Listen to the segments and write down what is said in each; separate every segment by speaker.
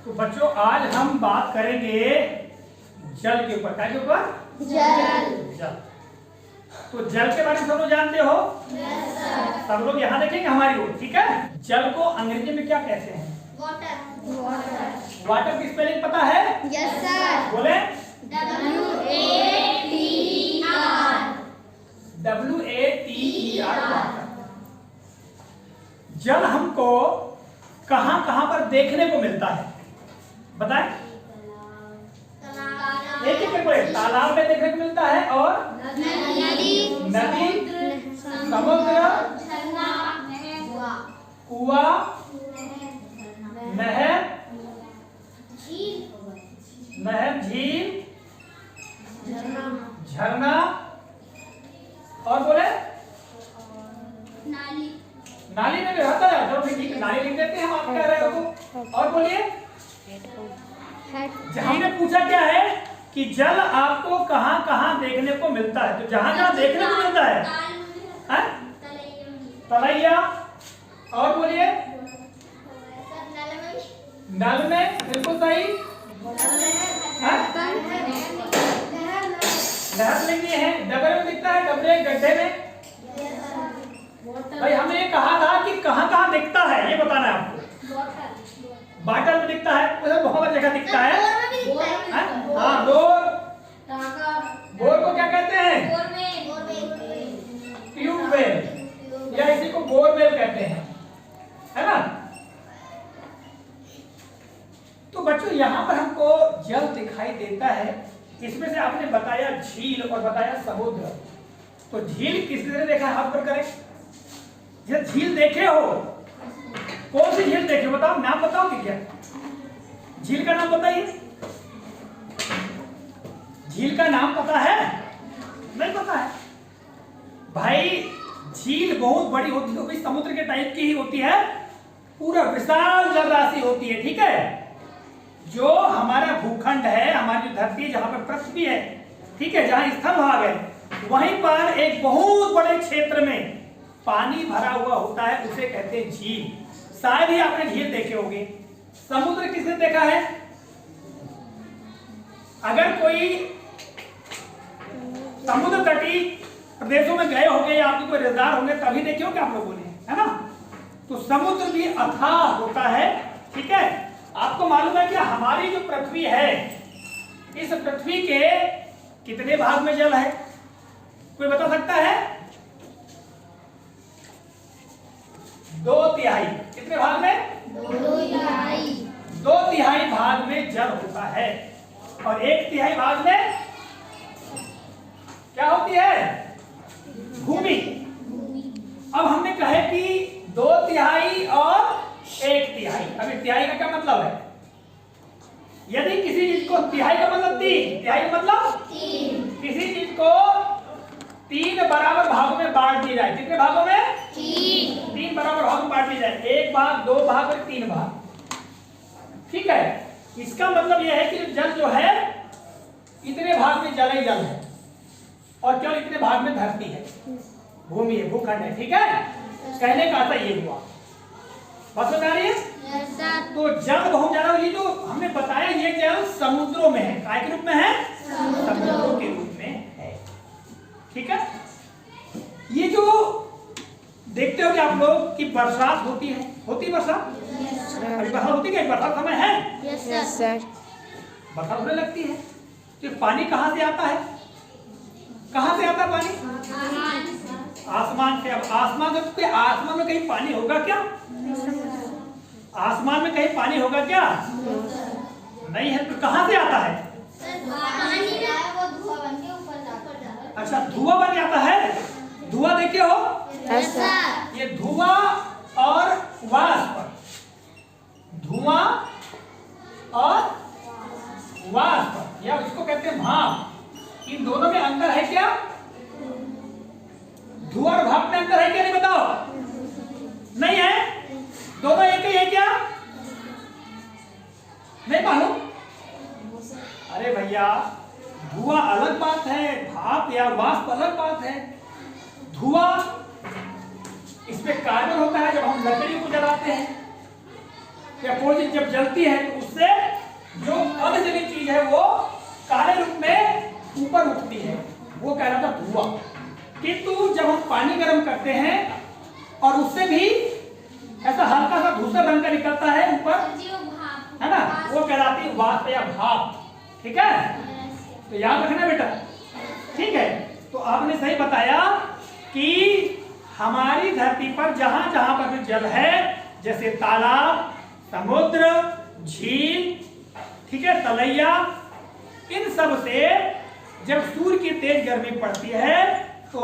Speaker 1: तो बच्चों आज हम बात करेंगे जल के ऊपर। क्या के ऊपर? जल। तो जल के बारे में सब लोग जानते हो?
Speaker 2: Yes sir.
Speaker 1: सब लोग यहाँ देखेंगे हमारी ओर, ठीक है? जल को अंग्रेजी में क्या कहते हैं?
Speaker 2: वाटर।
Speaker 1: वाटर की स्पेलिंग पता है?
Speaker 2: Yes sir.
Speaker 1: बोले? WATER water. जल हमको कहां कहां पर देखने को मिलता है बताएं? एक एक बोले। तालाब में देखने को मिलता है और नदी, समुद्र, कुआं, नहर, झील, झरना और बोले नाली में भी रहता है। चलो ठीक है, नाली लिख देते हैं हम, आप कह रहे हो तो। और बोलिए, हमने पूछा क्या है कि जल आपको कहां कहां देखने को मिलता है? तो जहां जहां देखने को मिलता है तलैया, और बोलिए नल में, बिल्कुल सही। नहर में नहीं है, डबरे में दिखता है, डबरे गड्ढे में। भाई हमने ये कहा था कि कहां कहां दिखता है, ये बताना है आपको। बाटल में दिखता है, उधर बहुत जगह दिखता है। हाँ, बोर को क्या कहते हैं? ट्यूबवेल, या इसी को बोरवेल कहते हैं, है ना? तो बच्चों यहाँ पर हमको जल दिखाई देता है। इसमें से आपने बताया झील और बताया समुद्र। तो झील किस तरह देखा है? हाथ पर करें। ये झील देखे हो? कौन सी झील देखे बताओ, नाम बताओ कि क्या? झील का नाम बताइए। झील का नाम पता है? नहीं पता है भाई। झील बहुत बड़ी होती है, तो समुद्र के टाइप की ही होती है, पूरा विशाल जल राशि होती है, ठीक है? जो हमारा भूखंड है, हमारी जो धरती है, जहां पर पृथ्वी है, ठीक है, जहां स्थल भाग है, वहीं पर एक बहुत बड़े क्षेत्र में पानी भरा हुआ होता है, उसे कहते हैं झील। शायद ही आपने झील देखे होंगे। समुद्र किसने देखा है? अगर कोई समुद्र तटीय प्रदेशों में गए होंगे या आपके कोई रिश्तेदार होंगे तभी देखे होंगे आप लोगों ने, है ना? तो समुद्र भी अथाह होता है, ठीक है? आपको मालूम है कि हमारी जो पृथ्वी है, इस पृथ्वी के कितने भाग में जल है? कोई बता सकता है? 2/3। कितने भाग में? 2/3 भाग में जल होता है, और 1/3 भाग में क्या होती है? भूमि। अब हमने कहे कि 2/3 और 1/3। अब 1/3 का क्या मतलब है? यदि किसी चीज को तिहाई का मतलब 3, तिहाई का मतलब 3, किसी चीज को 3 बराबर भागों में बांट दिया जाए। कितने भागों में? 3 बराबर भागों में बांट दिया जाए। 1 भाग, 2 भाग और 3 भाग, ठीक है? इसका मतलब यह है कि जल जो है इतने भाग में जल ही जल है, और केवल इतने भाग में धरती है, भूमि है, भूखंड है, ठीक है? कहने का अर्थ ये हुआ। बात समझ आ रही है? तो जल बहुत ज्यादा, ये जो हमने बताया ये जल समुद्रों में है। काय के रूप में है? समुद्रों के रूप में है, ठीक है? ये जो देखते हो कि आप लोग कि बरसात होती है, होती बरसात? अभी बरसात होती है, बरसात समय है?
Speaker 2: Yes sir.
Speaker 1: बरसात होने लगती है, तो पानी कहाँ से आता है? कहाँ से आता है पानी? आसमान से। अब आसमान में कहीं पानी होगा क्या? आसमान में कहीं पानी होगा क्या? नहीं है। तो कहां से आता है? अच्छा, धुआं बन जाता है। धुआं देखे हो? ये धुआं और वाष्प, धुआं और वाष्प, या इसको कहते हैं भाप। इन दोनों में अंतर है क्या? धुआं और भाप में अंतर है क्या? नहीं बताओ। नहीं है? दोनों एक ही है क्या? नहीं मालूम? अरे भैया, धुआं अलग बात है, भाप या वाष्प अलग बात है। धुआं इसमें कार्बन होता है, जब हम लकड़ी को जलाते हैं या कोई चीज जब जलती है तो उससे ऊपर उठती है, वो कहलाता धुआं। किंतु जब हम पानी गर्म करते हैं और उससे भी ऐसा हल्का सा धूसर रंग का निकलता है ऊपर, है ना, वो कहलाती है वाष्प या भाप। ठीक है, तो याद रखना बेटा। ठीक है, तो आपने सही बताया कि हमारी धरती पर जहां जहां पर भी जल है, जैसे तालाब, समुद्र, झील, ठीक है, तलैया, इन सब से जब सूर्य की तेज गर्मी पड़ती है तो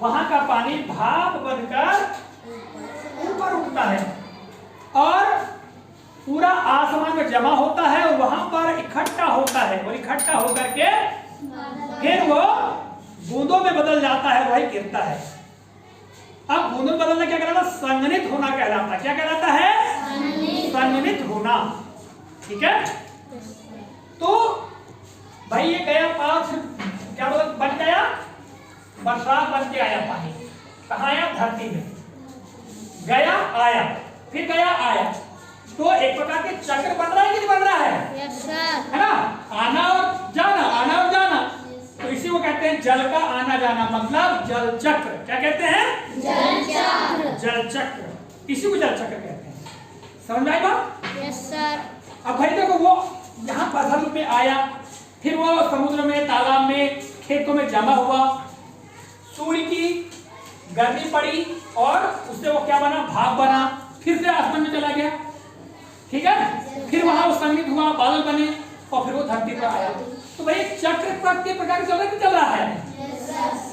Speaker 1: वहां का पानी भाप बनकर ऊपर उठता है और पूरा आसमान में जमा होता है और वहां पर इकट्ठा होता है और इकट्ठा होकर के फिर वो बूंदों में बदल जाता है, वही गिरता है। अब बूंदों में बदलना क्या कहलाता है? संघनित होना कहलाता है। क्या कहलाता है? संघनित होना। ठीक है, तो भाई ये गया पांच, क्या बोला, बन गया, बरसात बन के आया पानी, कहाँ आया? धरती में गया, आया, फिर गया, आया। तो एक प्रकार के चक्र बन रहा है कि नहीं बन रहा है?
Speaker 2: Yes sir.
Speaker 1: है ना, आना और जाना, आना और जाना। तो इसी को कहते हैं जल का आना जाना, मतलब जल चक्र। क्या कहते हैं?
Speaker 2: जल चक्र।
Speaker 1: जल चक्र, इसी को जल चक्र कहते हैं। समझ में आई बात?
Speaker 2: Yes sir.
Speaker 1: अब भाई देखो, वो यहाँ फसल में आया, फिर वो समुद्र में, तालाब में, खेतों में जमा हुआ, सूर्य की गर्मी पड़ी और उससे वो क्या बना? भाप बना, फिर से आसमान में चला गया। ठीक है, फिर वहां वो संघनित हुआ, बादल बने और फिर वो धरती पर आया। तो भाई चक्र के प्रकार चल रहा है कि चल रहा है?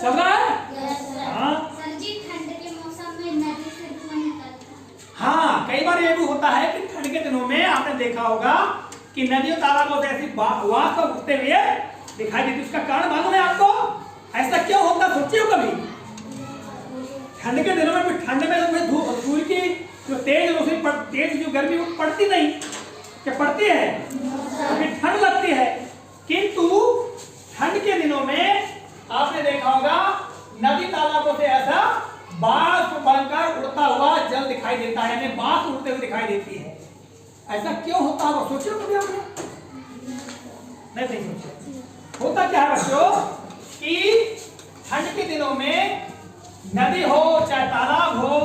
Speaker 1: चल रहा है। हाँ
Speaker 2: सर जी, ठंड के मौसम में नदी से धुआं निकलता है।
Speaker 1: हाँ, कई बार ये भी होता है कि ठंड के दिनों में आपने देखा होगा कि नदियों तालाबों से ऐसी वाष्प उठते हुए दिखाई देती। उसका कारण मालूम है आपको? ऐसा क्यों होता, सोचिए कभी? ठंड के दिनों में, ठंड में सूर्य की जो तेज रोशनी, तेज जो गर्मी, वो पड़ती नहीं, क्या पड़ती है? फिर ठंड लगती है। किंतु ठंड के दिनों में आपने देखा होगा नदी तालाबों से ऐसा बाष्प बनकर उड़ता हुआ जल दिखाई देता है, यानी बाष्प उड़ते हुए दिखाई देती है। ऐसा क्यों होता होगा, सोचिए कभी आपने? नहीं सोचिए। होता क्या है बच्चों कि ठंड के दिनों में नदी हो चाहे तालाब हो,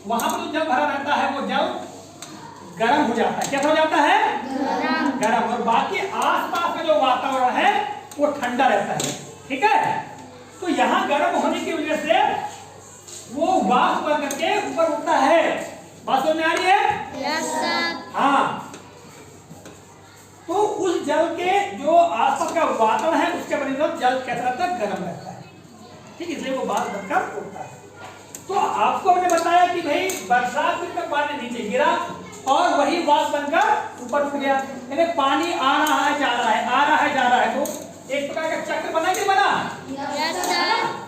Speaker 1: वहां पर जो जल भरा रहता है वो जल गर्म हो जाता है। क्या हो जाता है? गर्म। और बाकी आसपास का जो वातावरण है वो ठंडा रहता है। ठीक है, तो यहाँ गर्म होने की वजह से वो वाष्प बन करके ऊपर उठता है। बात समझ में आ रही है?
Speaker 2: Yes sir.
Speaker 1: हाँ, तो उस जल के जो आसपास का वातावरण है उसके परिणाम जल कैसा रहता है? गर्म रहता है। ठीक, इसलिए वो वाष्प बनकर उठता है। तो आपको हमने बताया कि भाई बरसात में तक पानी नीचे गिरा और वही वाष्प बनकर ऊपर उठ गया, यानी पानी आ रहा है जा रहा है, आ रहा है जा रहा है। तो एक प्रकार का चक्र बना कि बना?
Speaker 2: Yes sir.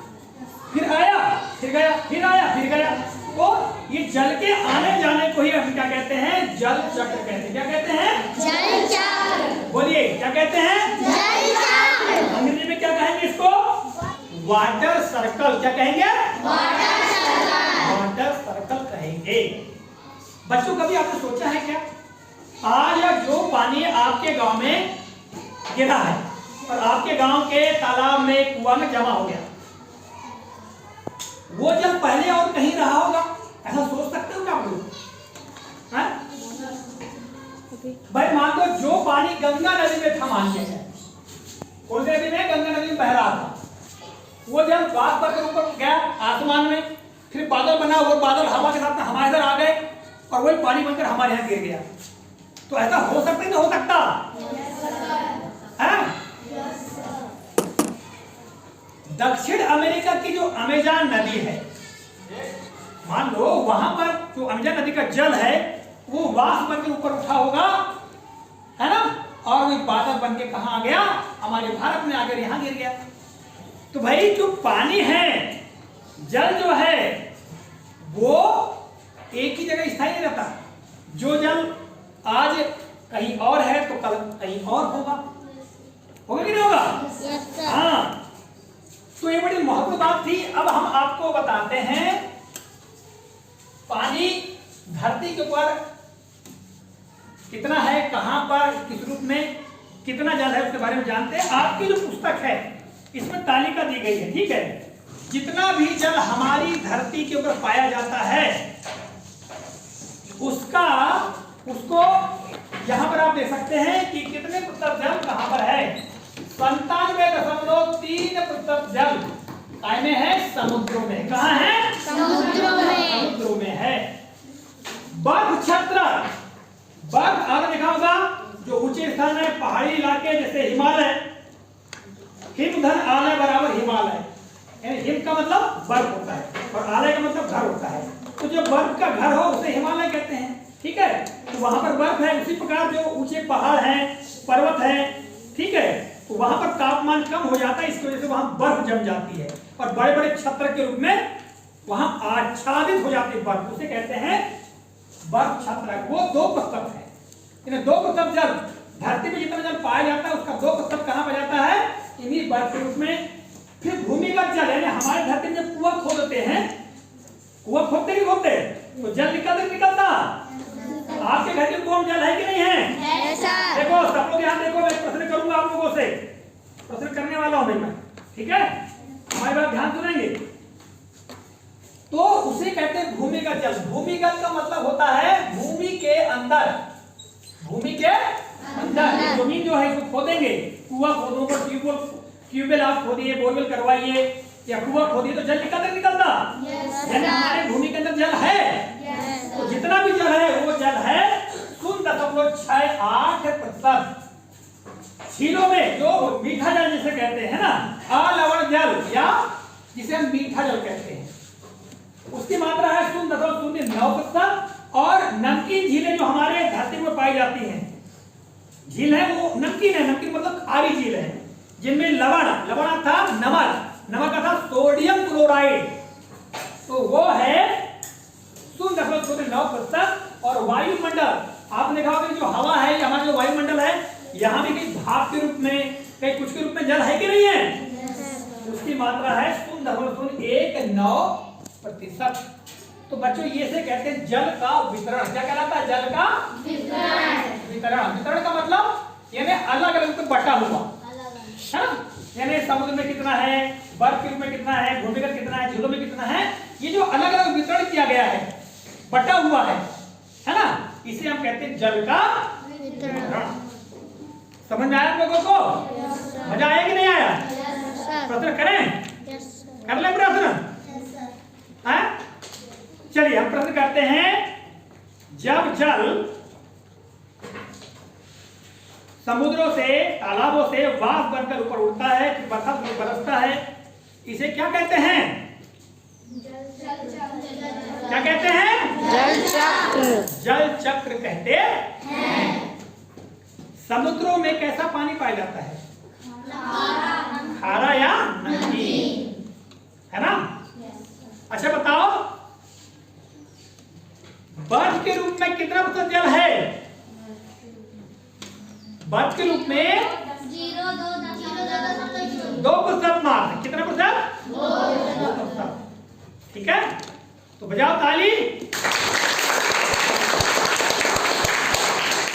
Speaker 1: फिर आया, फिर गया, फिर आया, फिर गया। तो ये जल के आने जाने को ही हम क्या कहते हैं? जल चक्र कहते हैं। क्या कहते हैं?
Speaker 2: जल चक्र।
Speaker 1: बोलिए, क्या कहते हैं?
Speaker 2: जल चक्र।
Speaker 1: अंग्रेजी में क्या कहेंगे इसको? Water circle. क्या कहेंगे?
Speaker 2: Water circle.
Speaker 1: वाटर सर्कल कहेंगे। बच्चों, कभी आपने सोचा है क्या, आज जो पानी आपके गांव में गिरा है और आपके गांव के तालाब में, कुआं में जमा हो गया, वो जल पहले और कहीं रहा होगा? ऐसा सोच सकते हो क्या आप लोग? भाई मान लो जो पानी गंगा नदी में था, मान लिया जाए, कौन सी नदी में? गंगा नदी में बह रहा था, वो जल बात बनकर ऊपर गया आसमान में, फिर बादल बना, वो बादल हवा के साथ हमारे इधर आ गए और वही पानी बनकर हमारे यहाँ गिर गया। तो ऐसा हो सकता है? नहीं हो सकता है? दक्षिण अमेरिका की जो अमेज़न नदी है, मान लो वहां पर जो अमेज़न नदी का जल है वो वाष्प बनकर ऊपर उठा होगा, है ना, और वो बादल बनके कहां आ गया? हमारे भारत में आकर यहां गिर गया। तो भाई जो पानी है, जल जो है, वो एक ही जगह स्थायी नहीं रहता। जो जल आज कहीं और है तो कल कहीं और होगा कि नहीं होगा?
Speaker 2: Yes sir.
Speaker 1: हाँ, तो ये बड़ी महत्वपूर्ण बात थी। अब हम आपको बताते हैं पानी धरती के ऊपर कितना है, कहां पर, किस रूप में, कितना जल है उसके बारे में जानते हैं। आपकी जो पुस्तक है इसमें तालिका दी गई है, ठीक है। जितना भी जल हमारी धरती के ऊपर पाया जाता है उसको यहां पर आप देख सकते हैं कि कितने प्रतिशत जल कहां पर है। 97.3% जल काय में है, समुद्रों में। कहां है, समुद्रों में है। बर्फ छत्र, बर्फ आपने देखा होगा जो ऊंचे स्थान है, पहाड़ी इलाके जैसे हिमालय, हिमधन आलय बराबर हिमालय, यानी हिम का मतलब बर्फ होता है और आलय का मतलब घर होता है। तो जो बर्फ का घर हो उसे हिमालय कहते हैं, ठीक है। तो वहां पर बर्फ है। उसी प्रकार जो ऊंचे पहाड़ हैं, पर्वत हैं, ठीक है, तो वहां पर तापमान कम हो जाता है, इसकी वजह से वहां बर्फ जम जाती है और बड़े बड़े छत्र के रूप में वहां आच्छादित हो जाती है बर्फ, उसे कहते हैं बर्फ छत्र। वो 2% है। इन्हें 2% जल धरती में जितना जल पाया जाता है उसका 2% कहां पर जाता है, इन्हीं बर्फ के रूप में। फिर भूमिगत जल, यानी हमारे धरती में जब कुआं खोदते हैं, कुआं खोदते नहीं खोदते तो जल निकलता। आपके घर के कुआं में जल है कि नहीं है? देखो सब लोग यहाँ देखो, मैं प्रश्न करूंगा आप लोगों से, प्रश्न करने वाला हूं मैं, ठीक है। हमारी बात ध्यान सुनेंगे। तो उसे कहते हैं भूमिगत जल। भूमिगत का मतलब होता है भूमि के अंदर, भूमि के अंदर जमीन जो है इसको खोदेंगे, कुआं खोदोगे, ट्यूबवेल आप खोदिए, बोरवेल करवाइए या कुआं खोदिए तो जल निकलता। यानी हमारे भूमि के अंदर जल है। तो जितना भी जल है वो जल है 0.68%। झीलों में जो मीठा जल जिसे कहते हैं ना, अलवण जल या जिसे हम मीठा जल कहते हैं, उसकी मात्रा है 0.09%। और नमकीन झीलें जो हमारे धरती में पाई जाती हैं, झील है वो नमकीन है, नमकीन मतलब खारी झील है, जिनमें लवण था नमक का था सोडियम क्लोराइड, तो वो है 0.09%। और वायुमंडल आपने देखा होगा जो हवा है, हमारा जो वायुमंडल है, यहाँ भी कहीं भाप के रूप में, कहीं कुछ के रूप में जल है कि नहीं है, उसकी मात्रा है 0.19%। तो बच्चों ये से कहते हैं जल का वितरण। क्या कहलाता है, जल का वितरण का मतलब यानी अलग अलग में बटा हुआ है ना। यानी समुद्र में कितना है, बर्फ के रूप में कितना है, भूमिगत कितना है, झीलों में कितना है, ये जो अलग अलग वितरण किया गया है, बटा हुआ है ना, इसे हम कहते हैं जल का वितरण। समझ में आया आप लोगों को? मजा आया कि नहीं आया? प्रश्न करें? कर ले प्रश्न। चलिए हम प्रश्न करते हैं। जब जल समुद्रों से, तालाबों से वाष्प बनकर ऊपर उड़ता है, फिर बरसता है, इसे क्या कहते हैं? क्या कहते हैं? जल चक्र कहते हैं। समुद्रों में कैसा पानी पाया जाता है? खारा या नमकीन, है ना। अच्छा बताओ, बर्फ के रूप में कितना प्रतिशत जल है? बर्फ के रूप में